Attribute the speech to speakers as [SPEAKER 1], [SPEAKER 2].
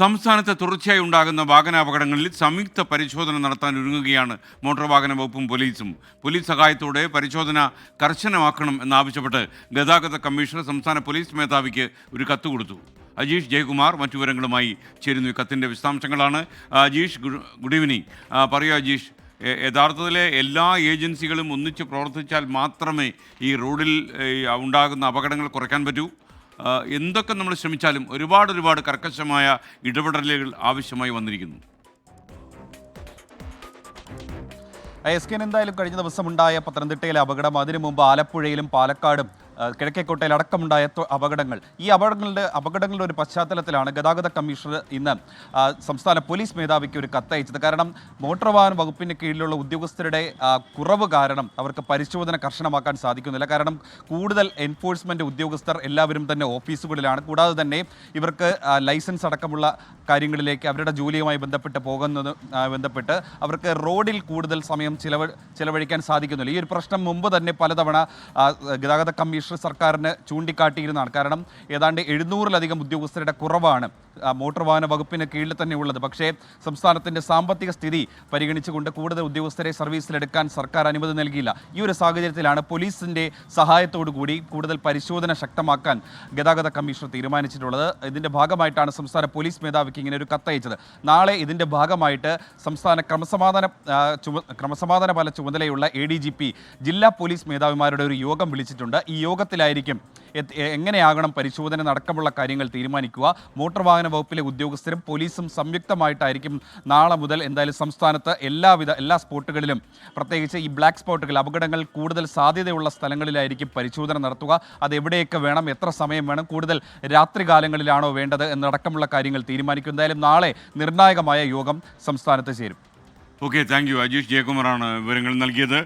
[SPEAKER 1] സംസ്ഥാനത്ത് തുടർച്ചയായി ഉണ്ടാകുന്ന വാഹനാപകടങ്ങളിൽ സംയുക്ത പരിശോധന നടത്താൻ ഒരുങ്ങുകയാണ് മോട്ടോർ വാഹന വകുപ്പും പോലീസും. പോലീസ് സഹായത്തോടെ പരിശോധന കർശനമാക്കണം എന്നാവശ്യപ്പെട്ട് ഗതാഗത കമ്മീഷണർ സംസ്ഥാന പോലീസ് മേധാവിക്ക് ഒരു കത്ത് കൊടുത്തു. അജീഷ് ജയകുമാർ മറ്റു വിവരങ്ങളുമായി ചേരുന്നു. ഈ കത്തിൻ്റെ വിശദാംശങ്ങളാണ്. Ajeesh, good evening. പറയൂ അജീഷ്, യഥാർത്ഥത്തിലെ എല്ലാ ഏജൻസികളും ഒന്നിച്ച് പ്രവർത്തിച്ചാൽ മാത്രമേ ഈ റോഡിൽ ഉണ്ടാകുന്ന അപകടങ്ങൾ കുറയ്ക്കാൻ പറ്റൂ. എന്തൊക്കെ നമ്മൾ ശ്രമിച്ചാലും ഒരുപാട് കർക്കശമായ ഇടപെടലുകൾ ആവശ്യമായി വന്നിരിക്കുന്നു.
[SPEAKER 2] എസ് കെ എന്തായാലും കഴിഞ്ഞ ദിവസമുണ്ടായ പത്തനംതിട്ടയിലെ അപകടം, അതിനു മുമ്പ് ആലപ്പുഴയിലും പാലക്കാടും കിഴക്കേക്കോട്ടയിൽ അടക്കമുണ്ടായ അപകടങ്ങൾ, ഈ അപകടങ്ങളുടെ ഒരു പശ്ചാത്തലത്തിലാണ് ഗതാഗത കമ്മീഷണർ ഇന്ന് സംസ്ഥാന പോലീസ് മേധാവിക്ക് ഒരു കത്തയച്ചത്. കാരണം മോട്ടോർ വാഹന വകുപ്പിന് കീഴിലുള്ള ഉദ്യോഗസ്ഥരുടെ കുറവ് കാരണം അവർക്ക് പരിശോധന കർശനമാക്കാൻ സാധിക്കുന്നില്ല. കാരണം കൂടുതൽ എൻഫോഴ്സ്മെൻറ്റ് ഉദ്യോഗസ്ഥർ എല്ലാവരും തന്നെ ഓഫീസുകളിലാണ്. കൂടാതെ തന്നെ ഇവർക്ക് ലൈസൻസ് അടക്കമുള്ള കാര്യങ്ങളിലേക്ക് അവരുടെ ജോലിയുമായി ബന്ധപ്പെട്ട് അവർക്ക് റോഡിൽ കൂടുതൽ സമയം ചിലവഴിക്കാൻ സാധിക്കുന്നില്ല. ഈ ഒരു പ്രശ്നം മുമ്പ് തന്നെ പലതവണ ഗതാഗത കമ്മീഷൻ സർക്കാരിന് ചൂണ്ടിക്കാട്ടിയിരുന്നതാണ്. കാരണം ഏതാണ്ട് 700-ലധികം ഉദ്യോഗസ്ഥരുടെ കുറവാണ് മോട്ടോർ വാഹന വകുപ്പിന് കീഴിൽ തന്നെ ഉള്ളത്. പക്ഷേ സംസ്ഥാനത്തിൻ്റെ സാമ്പത്തിക സ്ഥിതി പരിഗണിച്ചുകൊണ്ട് കൂടുതൽ ഉദ്യോഗസ്ഥരെ സർവീസിലെടുക്കാൻ സർക്കാർ അനുമതി നൽകിയില്ല. ഈ ഒരു സാഹചര്യത്തിലാണ് പോലീസിൻ്റെ സഹായത്തോടു കൂടി കൂടുതൽ പരിശോധന ശക്തമാക്കാൻ ഗതാഗത കമ്മീഷണർ തീരുമാനിച്ചിട്ടുള്ളത്. ഇതിൻ്റെ ഭാഗമായിട്ടാണ് സംസ്ഥാന പോലീസ് മേധാവിക്ക് ഇങ്ങനെ ഒരു കത്തയച്ചത്. നാളെ ഇതിൻ്റെ ഭാഗമായിട്ട് സംസ്ഥാന ക്രമസമാധാന പാലന ചുമതലയുള്ള ADGP ജില്ലാ പോലീസ് മേധാവിമാരുടെ ഒരു യോഗം വിളിച്ചിട്ടുണ്ട്. ഈ യോഗത്തിലായിരിക്കും എങ്ങനെയാകണം പരിശോധന അടക്കമുള്ള കാര്യങ്ങൾ തീരുമാനിക്കുക. മോട്ടോർ വാഹന വകുപ്പിലെ ഉദ്യോഗസ്ഥരും പോലീസും സംയുക്തമായിട്ടായിരിക്കും നാളെ മുതൽ എന്തായാലും സംസ്ഥാനത്ത് എല്ലാ സ്പോട്ടുകളിലും, പ്രത്യേകിച്ച് ഈ ബ്ലാക്ക് സ്പോട്ടുകൾ, അപകടങ്ങൾ കൂടുതൽ സാധ്യതയുള്ള സ്ഥലങ്ങളിലായിരിക്കും പരിശോധന നടത്തുക. അത് എവിടെയൊക്കെ വേണം, എത്ര സമയം വേണം, കൂടുതൽ രാത്രികാലങ്ങളിലാണോ വേണ്ടത് എന്നടക്കമുള്ള കാര്യങ്ങൾ തീരുമാനിക്കും. എന്തായാലും നാളെ നിർണായകമായ യോഗം സംസ്ഥാനത്ത് ചേരും.
[SPEAKER 1] Okay, thank you. അജീഷ് ജയകുമാറാണ് വിവരങ്ങൾ നൽകിയത്.